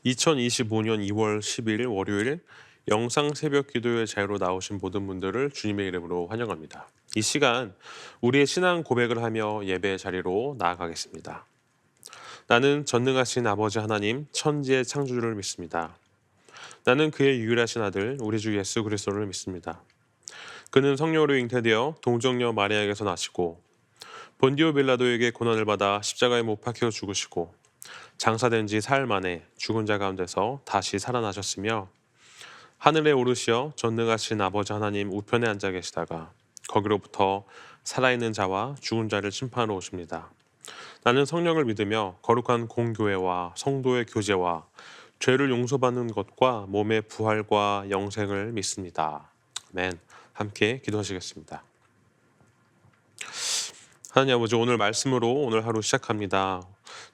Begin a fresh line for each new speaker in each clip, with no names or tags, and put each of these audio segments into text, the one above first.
2025년 2월 10일 월요일 영상 새벽 기도의 자유로 나오신 모든 분들을 주님의 이름으로 환영합니다. 이 시간 우리의 신앙 고백을 하며 예배 자리로 나아가겠습니다. 나는 전능하신 아버지 하나님 천지의 창조주를 믿습니다. 나는 그의 유일하신 아들 우리 주 예수 그리스도를 믿습니다. 그는 성령으로 잉태되어 동정녀 마리아에게서 나시고 본디오 빌라도에게 고난을 받아 십자가에 못 박혀 죽으시고 장사된 지 사흘 만에 죽은 자 가운데서 다시 살아나셨으며 하늘에 오르시어 전능하신 아버지 하나님 우편에 앉아 계시다가 거기로부터 살아있는 자와 죽은 자를 심판하러 오십니다. 나는 성령을 믿으며 거룩한 공교회와 성도의 교제와 죄를 용서받는 것과 몸의 부활과 영생을 믿습니다. 아멘. 함께 기도하시겠습니다. 하나님 아버지, 오늘 말씀으로 오늘 하루 시작합니다.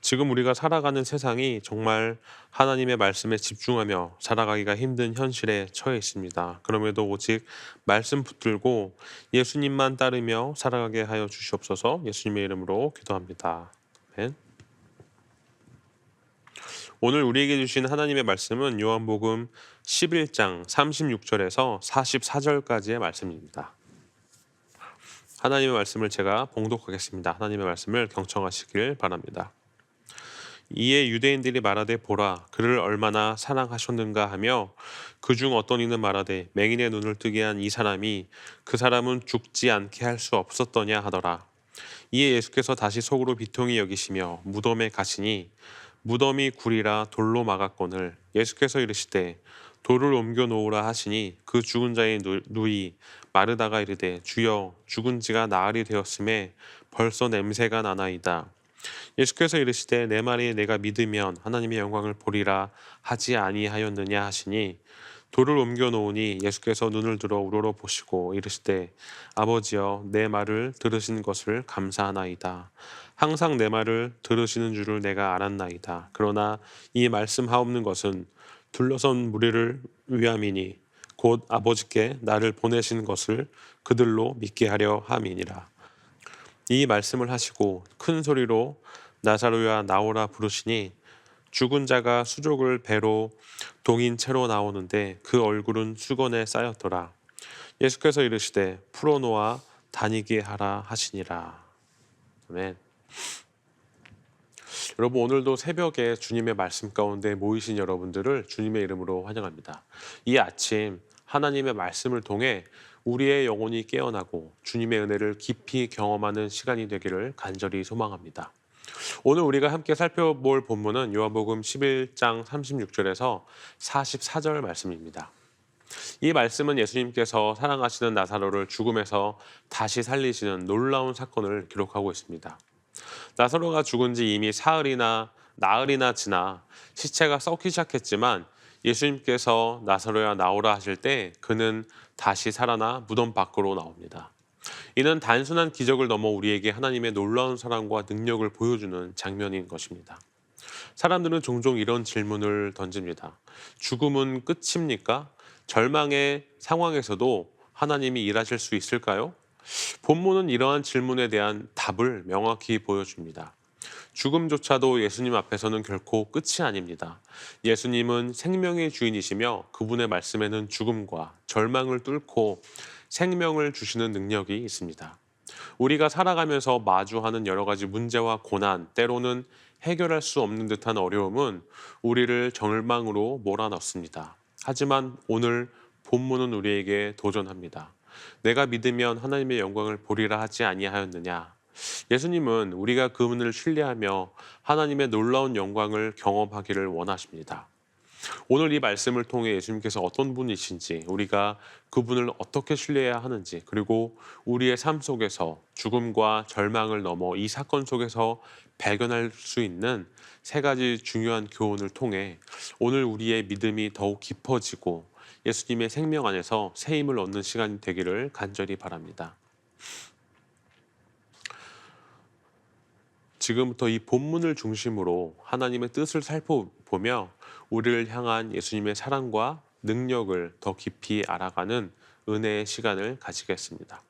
지금 우리가 살아가는 세상이 정말 하나님의 말씀에 집중하며 살아가기가 힘든 현실에 처해 있습니다. 그럼에도 오직 말씀 붙들고 예수님만 따르며 살아가게 하여 주시옵소서. 예수님의 이름으로 기도합니다. 아멘. 오늘 우리에게 주신 하나님의 말씀은 요한복음 11장 36절에서 44절까지의 말씀입니다. 하나님의 말씀을 제가 봉독하겠습니다. 하나님의 말씀을 경청하시길 바랍니다. 이에 유대인들이 말하되 보라 그를 얼마나 사랑하셨는가 하며 그중 어떤 이는 말하되 맹인의 눈을 뜨게 한 이 사람이 그 사람은 죽지 않게 할 수 없었더냐 하더라. 이에 예수께서 다시 속으로 비통히 여기시며 무덤에 가시니 무덤이 굴이라 돌로 막았거늘 예수께서 이르시되 돌을 옮겨 놓으라 하시니 그 죽은 자의 누이 마르다가 이르되 주여 죽은 지가 나흘이 되었음에 벌써 냄새가 나나이다. 예수께서 이르시되 내 말이 내가 믿으면 하나님의 영광을 보리라 하지 아니하였느냐 하시니 돌을 옮겨 놓으니 예수께서 눈을 들어 우러러 보시고 이르시되 아버지여 내 말을 들으신 것을 감사하나이다. 항상 내 말을 들으시는 줄을 내가 알았나이다. 그러나 이 말씀하옵는 것은 둘러선 무리를 위함이니 곧 아버지께 나를 보내신 것을 그들로 믿게 하려 함이니라. 이 말씀을 하시고 큰 소리로 나사로야 나오라 부르시니 죽은 자가 수족을 배로 동인 채로 나오는데 그 얼굴은 수건에 쌓였더라. 예수께서 이르시되 풀어놓아 다니게 하라 하시니라. 아멘. 여러분, 오늘도 새벽에 주님의 말씀 가운데 모이신 여러분들을 주님의 이름으로 환영합니다. 이 아침 하나님의 말씀을 통해 우리의 영혼이 깨어나고 주님의 은혜를 깊이 경험하는 시간이 되기를 간절히 소망합니다. 오늘 우리가 함께 살펴볼 본문은 요한복음 11장 36절에서 44절 말씀입니다. 이 말씀은 예수님께서 사랑하시는 나사로를 죽음에서 다시 살리시는 놀라운 사건을 기록하고 있습니다. 나사로가 죽은 지 이미 나흘이나 지나 시체가 썩기 시작했지만 예수님께서 나사로야 나오라 하실 때 그는 다시 살아나 무덤 밖으로 나옵니다. 이는 단순한 기적을 넘어 우리에게 하나님의 놀라운 사랑과 능력을 보여주는 장면인 것입니다. 사람들은 종종 이런 질문을 던집니다. 죽음은 끝입니까? 절망의 상황에서도 하나님이 일하실 수 있을까요? 본문은 이러한 질문에 대한 답을 명확히 보여줍니다. 죽음조차도 예수님 앞에서는 결코 끝이 아닙니다. 예수님은 생명의 주인이시며 그분의 말씀에는 죽음과 절망을 뚫고 생명을 주시는 능력이 있습니다. 우리가 살아가면서 마주하는 여러 가지 문제와 고난, 때로는 해결할 수 없는 듯한 어려움은 우리를 절망으로 몰아넣습니다. 하지만 오늘 본문은 우리에게 도전합니다. 내가 믿으면 하나님의 영광을 보리라 하지 아니하였느냐? 예수님은 우리가 그분을 신뢰하며 하나님의 놀라운 영광을 경험하기를 원하십니다. 오늘 이 말씀을 통해 예수님께서 어떤 분이신지, 우리가 그분을 어떻게 신뢰해야 하는지, 그리고 우리의 삶 속에서 죽음과 절망을 넘어 이 사건 속에서 발견할 수 있는 세 가지 중요한 교훈을 통해 오늘 우리의 믿음이 더욱 깊어지고 예수님의 생명 안에서 새 힘을 얻는 시간이 되기를 간절히 바랍니다. 지금부터 이 본문을 중심으로 하나님의 뜻을 살펴보며 우리를 향한 예수님의 사랑과 능력을 더 깊이 알아가는 은혜의 시간을 가지겠습니다.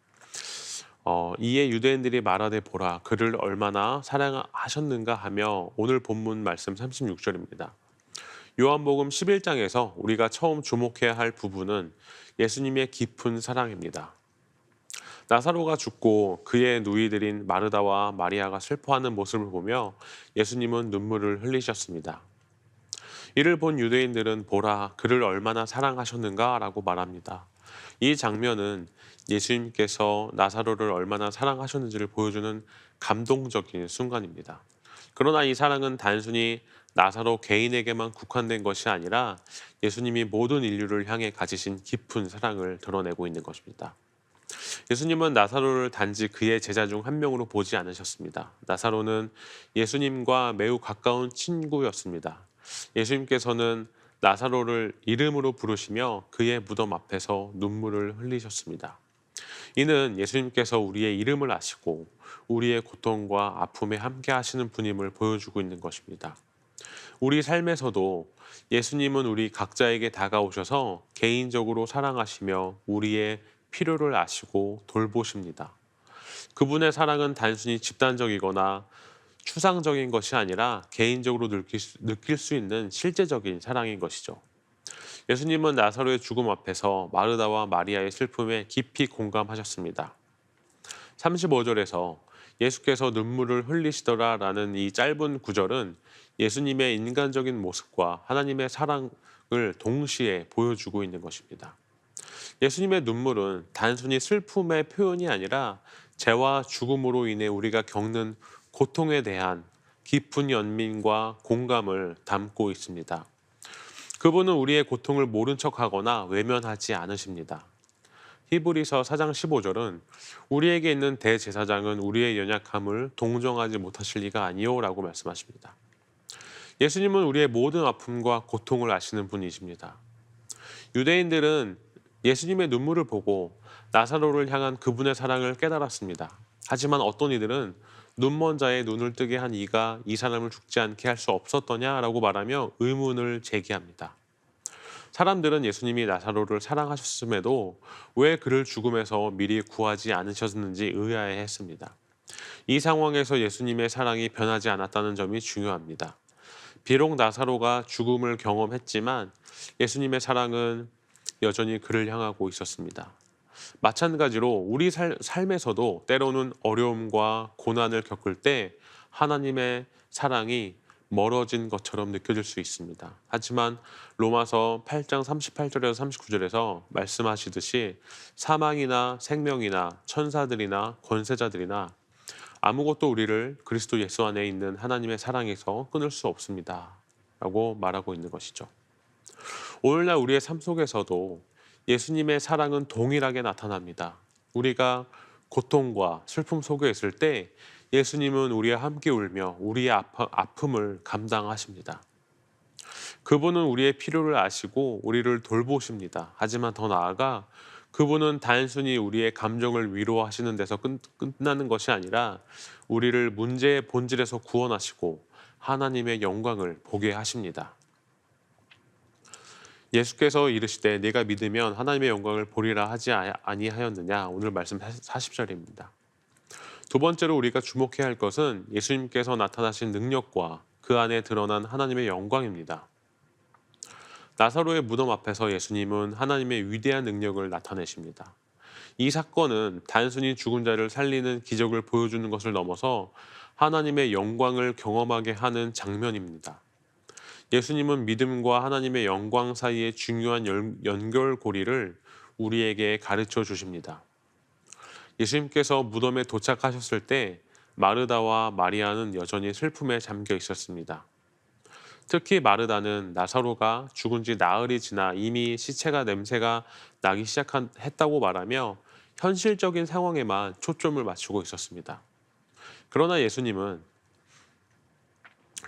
이에 유대인들이 말하되 보라 그를 얼마나 사랑하셨는가 하며 오늘 본문 말씀 36절입니다. 요한복음 11장에서 우리가 처음 주목해야 할 부분은 예수님의 깊은 사랑입니다. 나사로가 죽고 그의 누이들인 마르다와 마리아가 슬퍼하는 모습을 보며 예수님은 눈물을 흘리셨습니다. 이를 본 유대인들은 보라, 그를 얼마나 사랑하셨는가라고 말합니다. 이 장면은 예수님께서 나사로를 얼마나 사랑하셨는지를 보여주는 감동적인 순간입니다. 그러나 이 사랑은 단순히 나사로 개인에게만 국한된 것이 아니라 예수님이 모든 인류를 향해 가지신 깊은 사랑을 드러내고 있는 것입니다. 예수님은 나사로를 단지 그의 제자 중 한 명으로 보지 않으셨습니다. 나사로는 예수님과 매우 가까운 친구였습니다. 예수님께서는 나사로를 이름으로 부르시며 그의 무덤 앞에서 눈물을 흘리셨습니다. 이는 예수님께서 우리의 이름을 아시고 우리의 고통과 아픔에 함께 하시는 분임을 보여주고 있는 것입니다. 우리 삶에서도 예수님은 우리 각자에게 다가오셔서 개인적으로 사랑하시며 우리의 필요를 아시고 돌보십니다. 그분의 사랑은 단순히 집단적이거나 추상적인 것이 아니라 개인적으로 느낄 수 있는 실제적인 사랑인 것이죠. 예수님은 나사로의 죽음 앞에서 마르다와 마리아의 슬픔에 깊이 공감하셨습니다. 35절에서 예수께서 눈물을 흘리시더라라는 이 짧은 구절은 예수님의 인간적인 모습과 하나님의 사랑을 동시에 보여주고 있는 것입니다. 예수님의 눈물은 단순히 슬픔의 표현이 아니라 죄와 죽음으로 인해 우리가 겪는 고통에 대한 깊은 연민과 공감을 담고 있습니다. 그분은 우리의 고통을 모른 척하거나 외면하지 않으십니다. 히브리서 4장 15절은 우리에게 있는 대제사장은 우리의 연약함을 동정하지 못하실 리가 아니요라고 말씀하십니다. 예수님은 우리의 모든 아픔과 고통을 아시는 분이십니다. 유대인들은 예수님의 눈물을 보고 나사로를 향한 그분의 사랑을 깨달았습니다. 하지만 어떤 이들은 눈먼 자의 눈을 뜨게 한 이가 이 사람을 죽지 않게 할 수 없었더냐라고 말하며 의문을 제기합니다. 사람들은 예수님이 나사로를 사랑하셨음에도 왜 그를 죽음에서 미리 구하지 않으셨는지 의아해했습니다. 이 상황에서 예수님의 사랑이 변하지 않았다는 점이 중요합니다. 비록 나사로가 죽음을 경험했지만 예수님의 사랑은 여전히 그를 향하고 있었습니다. 마찬가지로 우리 삶에서도 때로는 어려움과 고난을 겪을 때 하나님의 사랑이 멀어진 것처럼 느껴질 수 있습니다. 하지만 로마서 8장 38절에서 39절에서 말씀하시듯이 사망이나 생명이나 천사들이나 권세자들이나 아무것도 우리를 그리스도 예수 안에 있는 하나님의 사랑에서 끊을 수 없습니다. 라고 말하고 있는 것이죠. 오늘날 우리의 삶 속에서도 예수님의 사랑은 동일하게 나타납니다. 우리가 고통과 슬픔 속에 있을 때 예수님은 우리와 함께 울며 우리의 아픔을 감당하십니다. 그분은 우리의 필요를 아시고 우리를 돌보십니다. 하지만 더 나아가 그분은 단순히 우리의 감정을 위로하시는 데서 끝나는 것이 아니라 우리를 문제의 본질에서 구원하시고 하나님의 영광을 보게 하십니다. 예수께서 이르시되 네가 믿으면 하나님의 영광을 보리라 하지 아니하였느냐. 오늘 말씀 40절입니다. 두 번째로 우리가 주목해야 할 것은 예수님께서 나타나신 능력과 그 안에 드러난 하나님의 영광입니다. 나사로의 무덤 앞에서 예수님은 하나님의 위대한 능력을 나타내십니다. 이 사건은 단순히 죽은 자를 살리는 기적을 보여주는 것을 넘어서 하나님의 영광을 경험하게 하는 장면입니다. 예수님은 믿음과 하나님의 영광 사이의 중요한 연결고리를 우리에게 가르쳐 주십니다. 예수님께서 무덤에 도착하셨을 때 마르다와 마리아는 여전히 슬픔에 잠겨 있었습니다. 특히 마르다는 나사로가 죽은 지 나흘이 지나 이미 시체가 냄새가 나기 시작했다고 말하며 현실적인 상황에만 초점을 맞추고 있었습니다. 그러나 예수님은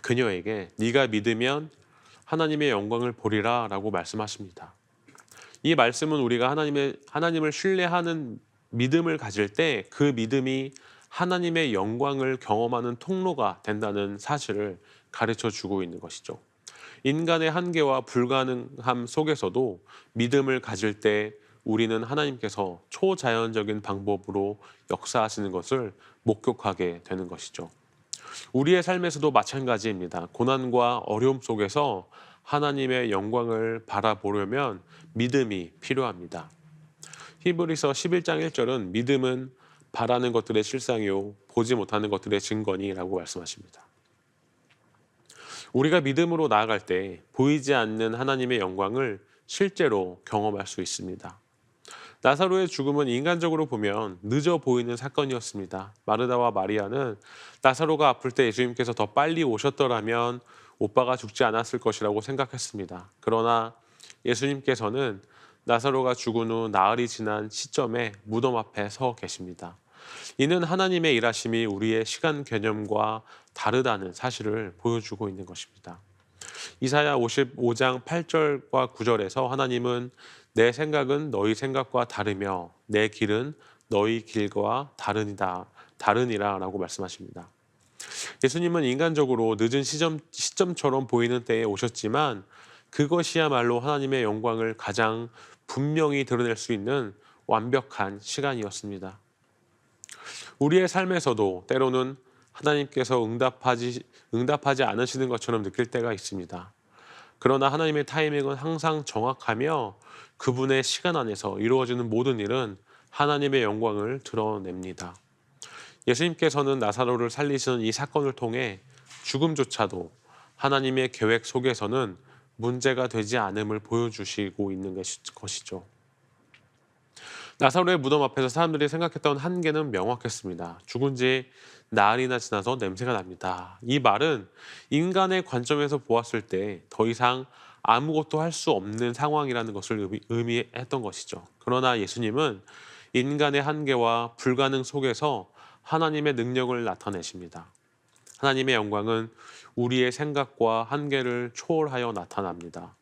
그녀에게 네가 믿으면 하나님의 영광을 보리라 라고 말씀하십니다. 이 말씀은 우리가 하나님을 신뢰하는 믿음을 가질 때 그 믿음이 하나님의 영광을 경험하는 통로가 된다는 사실을 가르쳐 주고 있는 것이죠. 인간의 한계와 불가능함 속에서도 믿음을 가질 때 우리는 하나님께서 초자연적인 방법으로 역사하시는 것을 목격하게 되는 것이죠. 우리의 삶에서도 마찬가지입니다. 고난과 어려움 속에서 하나님의 영광을 바라보려면 믿음이 필요합니다. 히브리서 11장 1절은 믿음은 바라는 것들의 실상이요 보지 못하는 것들의 증거니라고 말씀하십니다. 우리가 믿음으로 나아갈 때 보이지 않는 하나님의 영광을 실제로 경험할 수 있습니다. 나사로의 죽음은 인간적으로 보면 늦어 보이는 사건이었습니다. 마르다와 마리아는 나사로가 아플 때 예수님께서 더 빨리 오셨더라면 오빠가 죽지 않았을 것이라고 생각했습니다. 그러나 예수님께서는 나사로가 죽은 후 나흘이 지난 시점에 무덤 앞에 서 계십니다. 이는 하나님의 일하심이 우리의 시간 개념과 다르다는 사실을 보여주고 있는 것입니다. 이사야 55장 8절과 9절에서 하나님은 내 생각은 너희 생각과 다르며 내 길은 너희 길과 다르니라 라고 말씀하십니다. 예수님은 인간적으로 늦은 시점처럼 보이는 때에 오셨지만 그것이야말로 하나님의 영광을 가장 분명히 드러낼 수 있는 완벽한 시간이었습니다. 우리의 삶에서도 때로는 하나님께서 응답하지 않으시는 것처럼 느낄 때가 있습니다. 그러나 하나님의 타이밍은 항상 정확하며 그분의 시간 안에서 이루어지는 모든 일은 하나님의 영광을 드러냅니다. 예수님께서는 나사로를 살리시는 이 사건을 통해 죽음조차도 하나님의 계획 속에서는 문제가 되지 않음을 보여주시고 있는 것이죠. 나사로의 무덤 앞에서 사람들이 생각했던 한계는 명확했습니다. 죽은 지 나흘이나 지나서 냄새가 납니다. 이 말은 인간의 관점에서 보았을 때 더 이상 아무것도 할 수 없는 상황이라는 것을 의미했던 것이죠. 그러나 예수님은 인간의 한계와 불가능 속에서 하나님의 능력을 나타내십니다. 하나님의 영광은 우리의 생각과 한계를 초월하여 나타납니다.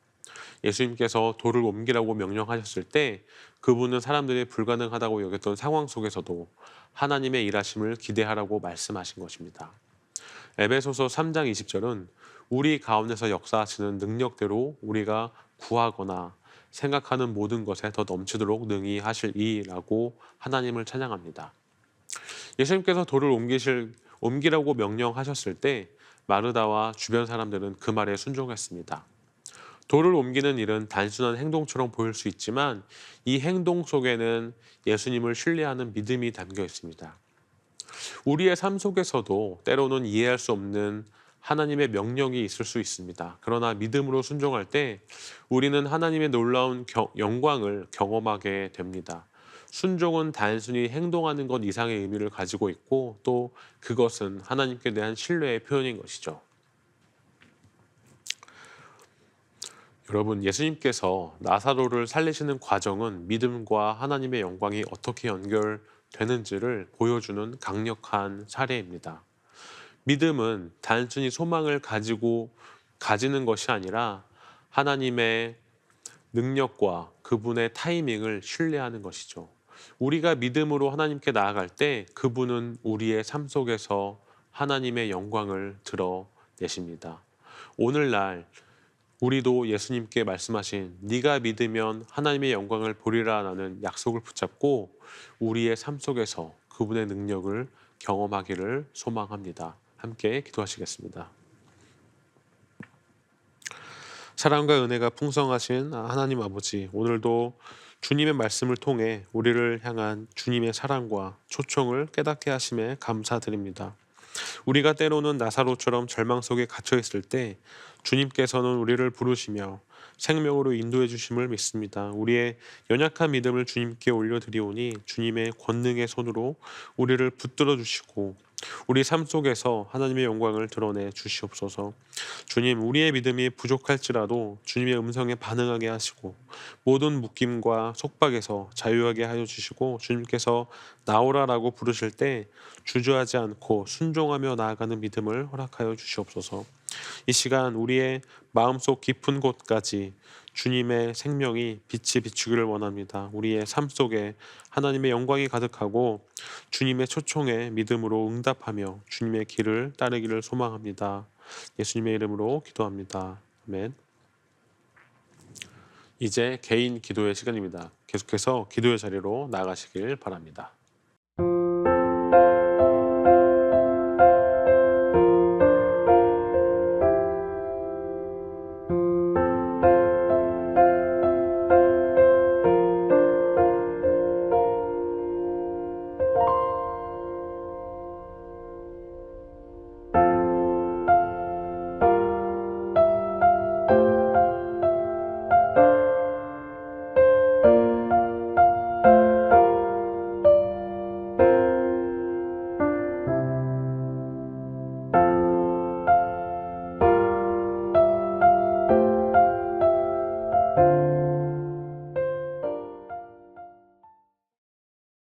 예수님께서 돌을 옮기라고 명령하셨을 때 그분은 사람들이 불가능하다고 여겼던 상황 속에서도 하나님의 일하심을 기대하라고 말씀하신 것입니다. 에베소서 3장 20절은 우리 가운데서 역사하시는 능력대로 우리가 구하거나 생각하는 모든 것에 더 넘치도록 능히 하실 이라고 하나님을 찬양합니다. 예수님께서 돌을 옮기라고 명령하셨을 때 마르다와 주변 사람들은 그 말에 순종했습니다. 돌을 옮기는 일은 단순한 행동처럼 보일 수 있지만 이 행동 속에는 예수님을 신뢰하는 믿음이 담겨 있습니다. 우리의 삶 속에서도 때로는 이해할 수 없는 하나님의 명령이 있을 수 있습니다. 그러나 믿음으로 순종할 때 우리는 하나님의 놀라운 영광을 경험하게 됩니다. 순종은 단순히 행동하는 것 이상의 의미를 가지고 있고 또 그것은 하나님께 대한 신뢰의 표현인 것이죠. 여러분, 예수님께서 나사로를 살리시는 과정은 믿음과 하나님의 영광이 어떻게 연결되는지를 보여주는 강력한 사례입니다. 믿음은 단순히 소망을 가지는 것이 아니라 하나님의 능력과 그분의 타이밍을 신뢰하는 것이죠. 우리가 믿음으로 하나님께 나아갈 때 그분은 우리의 삶 속에서 하나님의 영광을 드러내십니다. 오늘날 우리도 예수님께 말씀하신 네가 믿으면 하나님의 영광을 보리라라는 약속을 붙잡고 우리의 삶 속에서 그분의 능력을 경험하기를 소망합니다. 함께 기도하시겠습니다. 사랑과 은혜가 풍성하신 하나님 아버지, 오늘도 주님의 말씀을 통해 우리를 향한 주님의 사랑과 초청을 깨닫게 하심에 감사드립니다. 우리가 때로는 나사로처럼 절망 속에 갇혀 있을 때 주님께서는 우리를 부르시며 생명으로 인도해 주심을 믿습니다. 우리의 연약한 믿음을 주님께 올려드리오니 주님의 권능의 손으로 우리를 붙들어 주시고 우리 삶 속에서 하나님의 영광을 드러내 주시옵소서. 주님, 우리의 믿음이 부족할지라도 주님의 음성에 반응하게 하시고 모든 묶임과 속박에서 자유하게 하여 주시고 주님께서 나오라라고 부르실 때 주저하지 않고 순종하며 나아가는 믿음을 허락하여 주시옵소서. 이 시간 우리의 마음속 깊은 곳까지 주님의 생명이 빛이 비추기를 원합니다. 우리의 삶 속에 하나님의 영광이 가득하고 주님의 초청에 믿음으로 응답하며 주님의 길을 따르기를 소망합니다. 예수님의 이름으로 기도합니다. 아멘. 이제 개인 기도의 시간입니다. 계속해서 기도의 자리로 나가시길 바랍니다.